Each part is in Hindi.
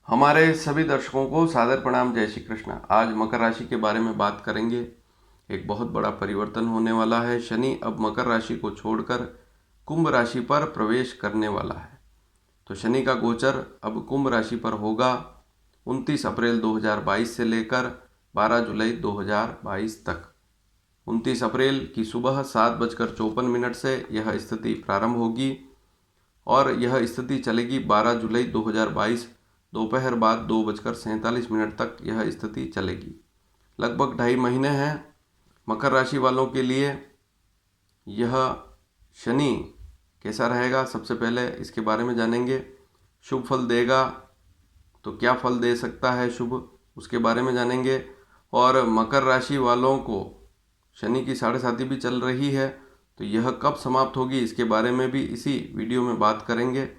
हमारे सभी दर्शकों को सादर प्रणाम। जय श्री कृष्ण। आज मकर राशि के बारे में बात करेंगे। एक बहुत बड़ा परिवर्तन होने वाला है। शनि अब मकर राशि को छोड़कर कुंभ राशि पर प्रवेश करने वाला है। तो शनि का गोचर अब कुंभ राशि पर होगा 29 अप्रैल 2022 से लेकर 12 जुलाई 2022 तक। 29 अप्रैल की सुबह 7:54 से यह स्थिति प्रारंभ होगी और यह स्थिति चलेगी 12 जुलाई 2022 दोपहर बाद 2:47 तक यह स्थिति चलेगी। लगभग 2.5 महीने हैं मकर राशि वालों के लिए। यह शनि कैसा रहेगा, सबसे पहले इसके बारे में जानेंगे। शुभ फल देगा तो क्या फल दे सकता है शुभ, उसके बारे में जानेंगे। और मकर राशि वालों को शनि की 7.5 भी चल रही है, तो यह कब समाप्त होगी इसके बारे में भी इसी वीडियो में बात करेंगे।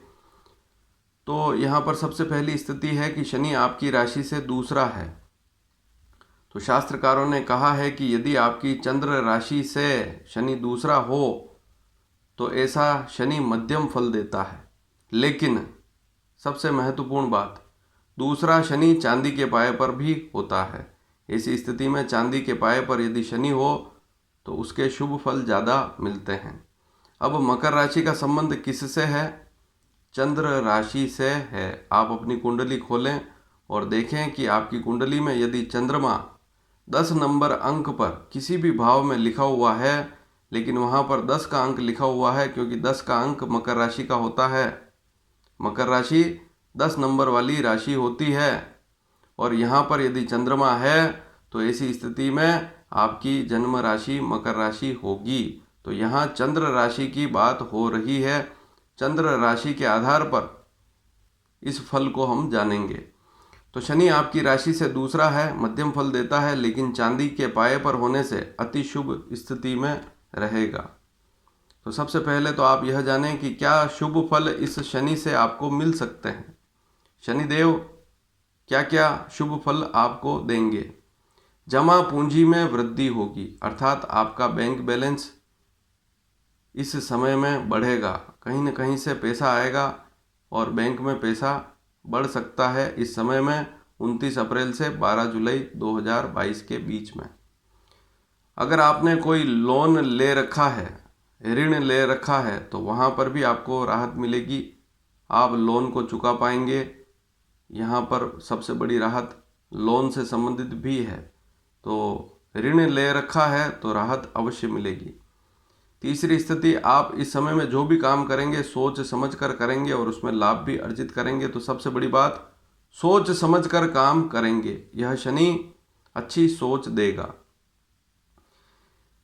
तो यहाँ पर सबसे पहली स्थिति है कि शनि आपकी राशि से दूसरा है। तो शास्त्रकारों ने कहा है कि यदि आपकी चंद्र राशि से शनि दूसरा हो तो ऐसा शनि मध्यम फल देता है। लेकिन सबसे महत्वपूर्ण बात, दूसरा शनि चांदी के पाए पर भी होता है। ऐसी स्थिति में चांदी के पाए पर यदि शनि हो तो उसके शुभ फल ज़्यादा मिलते हैं। अब मकर राशि का संबंध किससे है? चंद्र राशि से है। आप अपनी कुंडली खोलें और देखें कि आपकी कुंडली में यदि चंद्रमा 10 नंबर अंक पर किसी भी भाव में लिखा हुआ है, लेकिन वहाँ पर 10 का अंक लिखा हुआ है क्योंकि 10 का अंक मकर राशि का होता है। मकर राशि 10 नंबर वाली राशि होती है और यहाँ पर यदि चंद्रमा है तो ऐसी स्थिति में आपकी जन्म राशि मकर राशि होगी। तो यहाँ चंद्र राशि की बात हो रही है। चंद्र राशि के आधार पर इस फल को हम जानेंगे। तो शनि आपकी राशि से दूसरा है, मध्यम फल देता है, लेकिन चांदी के पाए पर होने से अति शुभ स्थिति में रहेगा। तो सबसे पहले तो आप यह जानें कि क्या शुभ फल इस शनि से आपको मिल सकते हैं। शनिदेव क्या क्या शुभ फल आपको देंगे? जमा पूंजी में वृद्धि होगी, अर्थात आपका बैंक बैलेंस इस समय में बढ़ेगा। कहीं न कहीं से पैसा आएगा और बैंक में पैसा बढ़ सकता है इस समय में 29 अप्रैल से 12 जुलाई 2022 के बीच में। अगर आपने कोई लोन ले रखा है, ऋण ले रखा है, तो वहाँ पर भी आपको राहत मिलेगी। आप लोन को चुका पाएंगे। यहाँ पर सबसे बड़ी राहत लोन से संबंधित भी है। तो ऋण ले रखा है तो राहत अवश्य मिलेगी। तीसरी स्थिति, आप इस समय में जो भी काम करेंगे सोच समझ कर करेंगे और उसमें लाभ भी अर्जित करेंगे। तो सबसे बड़ी बात, सोच समझ कर काम करेंगे। यह शनि अच्छी सोच देगा।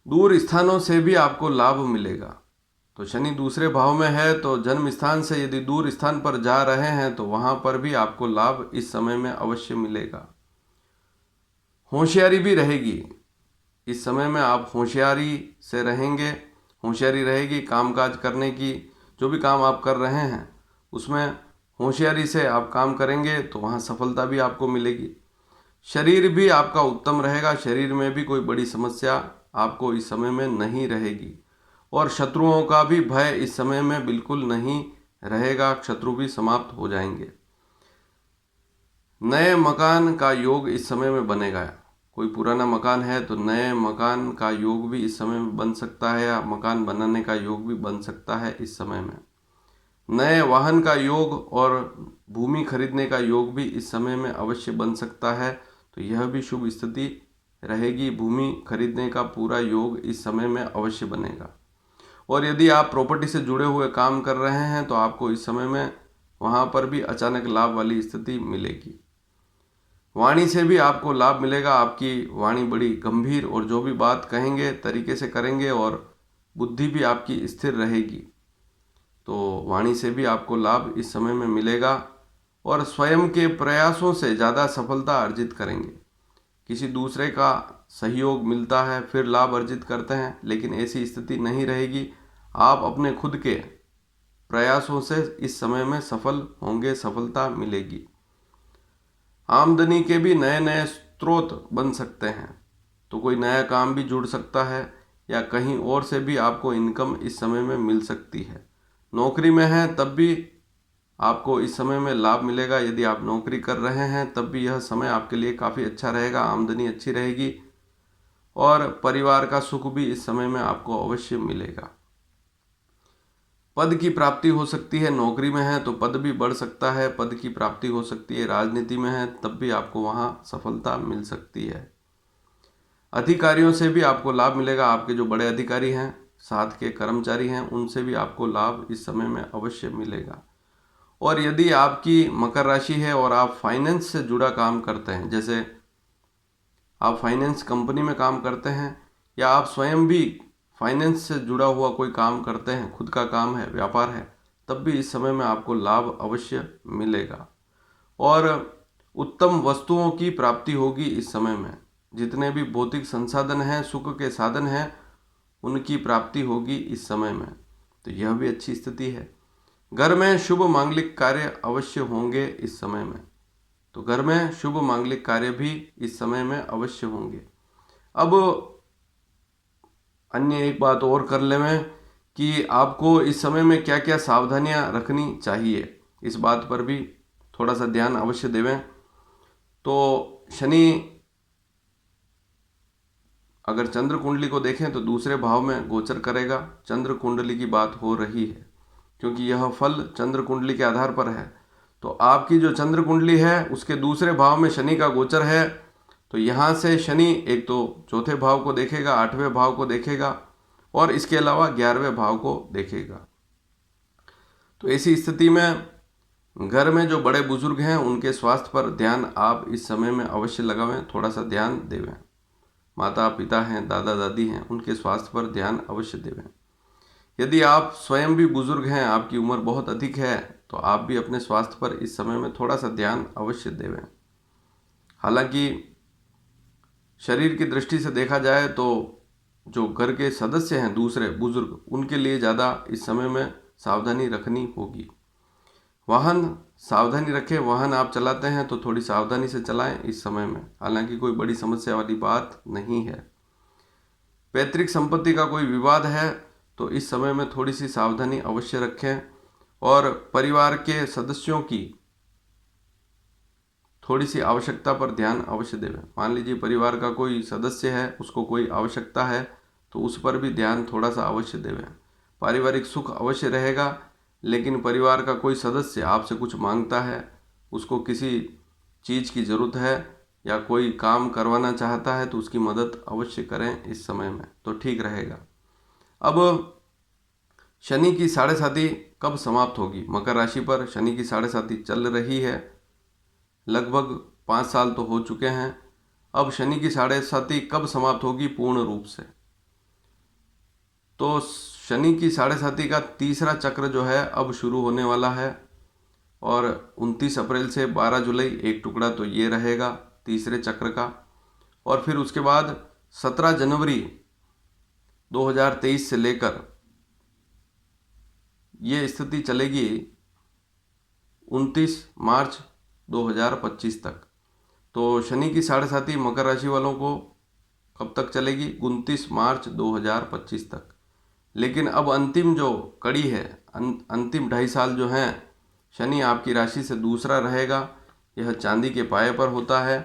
दूर स्थानों से भी आपको लाभ मिलेगा। तो शनि दूसरे भाव में है तो जन्म स्थान से यदि दूर स्थान पर जा रहे हैं तो वहाँ पर भी आपको लाभ इस समय में अवश्य मिलेगा। होशियारी भी रहेगी। इस समय में आप होशियारी से रहेंगे, होशियारी रहेगी कामकाज करने की। जो भी काम आप कर रहे हैं उसमें होशियारी से आप काम करेंगे तो वहाँ सफलता भी आपको मिलेगी। शरीर भी आपका उत्तम रहेगा। शरीर में भी कोई बड़ी समस्या आपको इस समय में नहीं रहेगी और शत्रुओं का भी भय इस समय में बिल्कुल नहीं रहेगा। शत्रु भी समाप्त हो जाएंगे। नए मकान का योग इस समय में बनेगा। कोई पुराना मकान है तो नए मकान का योग भी इस समय में बन सकता है, या मकान बनाने का योग भी बन सकता है इस समय में। नए वाहन का योग और भूमि खरीदने का योग भी इस समय में अवश्य बन सकता है। तो यह भी शुभ स्थिति रहेगी। भूमि खरीदने का पूरा योग इस समय में अवश्य बनेगा। और यदि आप प्रॉपर्टी से जुड़े हुए काम कर रहे हैं तो आपको इस समय में वहाँ पर भी अचानक लाभ वाली स्थिति मिलेगी। वाणी से भी आपको लाभ मिलेगा। आपकी वाणी बड़ी गंभीर और जो भी बात कहेंगे तरीके से करेंगे और बुद्धि भी आपकी स्थिर रहेगी। तो वाणी से भी आपको लाभ इस समय में मिलेगा और स्वयं के प्रयासों से ज़्यादा सफलता अर्जित करेंगे। किसी दूसरे का सहयोग मिलता है फिर लाभ अर्जित करते हैं, लेकिन ऐसी स्थिति नहीं रहेगी। आप अपने खुद के प्रयासों से इस समय में सफल होंगे, सफलता मिलेगी। आमदनी के भी नए नए स्रोत बन सकते हैं। तो कोई नया काम भी जुड़ सकता है या कहीं और से भी आपको इनकम इस समय में मिल सकती है। नौकरी में है तब भी आपको इस समय में लाभ मिलेगा। यदि आप नौकरी कर रहे हैं तब भी यह समय आपके लिए काफ़ी अच्छा रहेगा, आमदनी अच्छी रहेगी और परिवार का सुख भी इस समय में आपको अवश्य मिलेगा। पद की प्राप्ति हो सकती है, नौकरी में है तो पद भी बढ़ सकता है, पद की प्राप्ति हो सकती है। राजनीति में है तब भी आपको वहाँ सफलता मिल सकती है। अधिकारियों से भी आपको लाभ मिलेगा। आपके जो बड़े अधिकारी हैं, साथ के कर्मचारी हैं, उनसे भी आपको लाभ इस समय में अवश्य मिलेगा। और यदि आपकी मकर राशि है और आप फाइनेंस से जुड़ा काम करते हैं, जैसे आप फाइनेंस कंपनी में काम करते हैं या आप स्वयं भी फाइनेंस से जुड़ा हुआ कोई काम करते हैं, खुद का काम है, व्यापार है, तब भी इस समय में आपको लाभ अवश्य मिलेगा। और उत्तम वस्तुओं की प्राप्ति होगी इस समय में। जितने भी भौतिक संसाधन हैं, सुख के साधन हैं, उनकी प्राप्ति होगी इस समय में। तो यह भी अच्छी स्थिति है। घर में शुभ मांगलिक कार्य अवश्य होंगे इस समय में। तो घर में शुभ मांगलिक कार्य भी इस समय में अवश्य होंगे। अब अन्य एक बात और कर ले में कि आपको इस समय में क्या क्या सावधानियां रखनी चाहिए, इस बात पर भी थोड़ा सा ध्यान अवश्य देवें। तो शनि अगर चंद्र कुंडली को देखें तो दूसरे भाव में गोचर करेगा। चंद्र कुंडली की बात हो रही है क्योंकि यह फल चंद्र कुंडली के आधार पर है। तो आपकी जो चंद्र कुंडली है उसके दूसरे भाव में शनि का गोचर है। तो यहाँ से शनि एक तो चौथे भाव को देखेगा, आठवें भाव को देखेगा और इसके अलावा 11वें भाव को देखेगा। तो ऐसी स्थिति में घर में जो बड़े बुजुर्ग हैं उनके स्वास्थ्य पर ध्यान आप इस समय में अवश्य लगावें, थोड़ा सा ध्यान देवें। माता पिता हैं, दादा दादी हैं, उनके स्वास्थ्य पर ध्यान अवश्य देवें। यदि आप स्वयं भी बुजुर्ग हैं, आपकी उम्र बहुत अधिक है, तो आप भी अपने स्वास्थ्य पर इस समय में थोड़ा सा ध्यान अवश्य देवें। हालांकि शरीर की दृष्टि से देखा जाए तो जो घर के सदस्य हैं दूसरे बुजुर्ग, उनके लिए ज़्यादा इस समय में सावधानी रखनी होगी। वाहन सावधानी रखें, वाहन आप चलाते हैं तो थोड़ी सावधानी से चलाएं इस समय में। हालांकि कोई बड़ी समस्या वाली बात नहीं है। पैतृक संपत्ति का कोई विवाद है तो इस समय में थोड़ी सी सावधानी अवश्य रखें और परिवार के सदस्यों की थोड़ी सी आवश्यकता पर ध्यान अवश्य देवें। मान लीजिए परिवार का कोई सदस्य है, उसको कोई आवश्यकता है तो उस पर भी ध्यान थोड़ा सा अवश्य देवें। पारिवारिक सुख अवश्य रहेगा, लेकिन परिवार का कोई सदस्य आपसे कुछ मांगता है, उसको किसी चीज़ की ज़रूरत है या कोई काम करवाना चाहता है तो उसकी मदद अवश्य करें इस समय में, तो ठीक रहेगा। अब शनि की साढ़े साती कब समाप्त होगी? मकर राशि पर शनि की साढ़े साती चल रही है, लगभग 5 साल तो हो चुके हैं। अब शनि की साढ़े साती कब समाप्त होगी पूर्ण रूप से? तो शनि की साढ़े साती का तीसरा चक्र जो है अब शुरू होने वाला है और 29 अप्रैल से 12 जुलाई एक टुकड़ा तो ये रहेगा तीसरे चक्र का। और फिर उसके बाद 17 जनवरी 2023 से लेकर ये स्थिति चलेगी 29 मार्च 2025 तक। तो शनि की साढ़े साती मकर राशि वालों को कब तक चलेगी? 29 मार्च 2025 तक। लेकिन अब अंतिम जो कड़ी है, अंतिम 2.5 साल जो हैं, शनि आपकी राशि से दूसरा रहेगा। यह चांदी के पाए पर होता है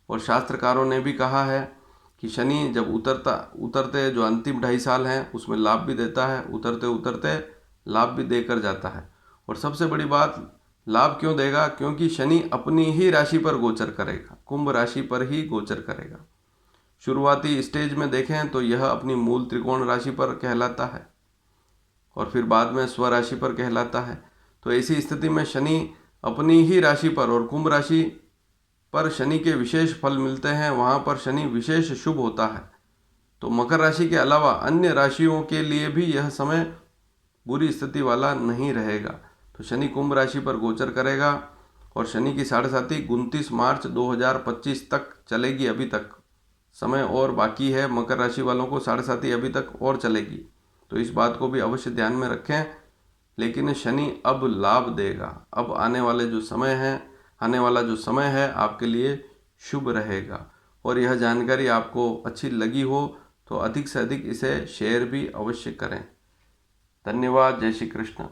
और शास्त्रकारों ने भी कहा है कि शनि जब उतरते जो अंतिम 2.5 साल हैं उसमें लाभ भी देता है, उतरते उतरते लाभ भी देकर जाता है। और सबसे बड़ी बात, लाभ क्यों देगा? क्योंकि शनि अपनी ही राशि पर गोचर करेगा, कुंभ राशि पर ही गोचर करेगा। शुरुआती स्टेज में देखें तो यह अपनी मूल त्रिकोण राशि पर कहलाता है और फिर बाद में स्वराशि पर कहलाता है। तो ऐसी स्थिति में शनि अपनी ही राशि पर, और कुंभ राशि पर शनि के विशेष फल मिलते हैं, वहाँ पर शनि विशेष शुभ होता है। तो मकर राशि के अलावा अन्य राशियों के लिए भी यह समय बुरी स्थिति वाला नहीं रहेगा। तो शनि कुंभ राशि पर गोचर करेगा और शनि की साढ़े साती 29 मार्च 2025 तक चलेगी। अभी तक समय और बाकी है, मकर राशि वालों को साढ़े साती अभी तक और चलेगी, तो इस बात को भी अवश्य ध्यान में रखें। लेकिन शनि अब लाभ देगा। अब आने वाला जो समय है आपके लिए शुभ रहेगा। और यह जानकारी आपको अच्छी लगी हो तो अधिक से अधिक इसे शेयर भी अवश्य करें। धन्यवाद। जय श्री कृष्ण।